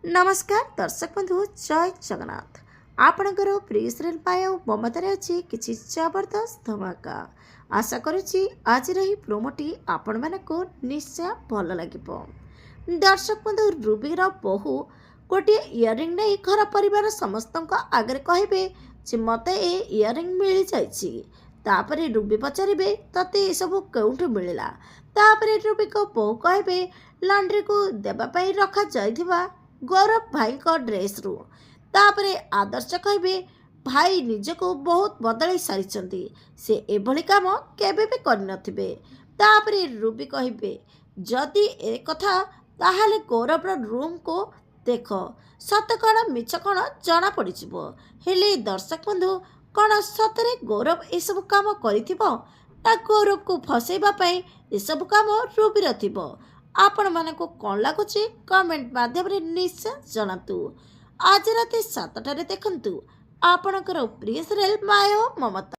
नमस्कार दर्शक बंधु जय जगन्नाथ। आपणकर प्रिय सीरियल पाए ममतार अच्छी किसी जबरदस्त धमाका। आशा करुच्ची आज रही प्रोमोटी आपण मानक निश्चय भल लगे। दर्शक बंधु रूबीर बहु गोटे इयरिंग नहीं घर परिवार समस्त आगे कहे मत ए इयरिंग मिल जापरे रूबी पचारे तते ये सब कौटू मिलला। तापर रूबी को बहु कहे लंड्री को देवाई रखा जाइथिबा गौरव भाई को ड्रेस रु। तापरे आदर्श कहे भाई निजको बहुत बदल सारी से एभली काम केबे भी करनथिबे। तापरे रूबी कहे जदि ए कथा ताहाले गौरव रूम को देख सत कण मिछ कण जना पड़ हेले दर्शक बंधु कण सतरे गौरव ए सब काम करिथिबो ना गौरव को फसैबा पई ए सब काम रूबीर थिबो। आपण मानक कौन लगुच कमेंट माध्यम निश्चय जनातु। आज राति 7टारे देखंतु आपणकर प्रिय सीरियल माया ममता।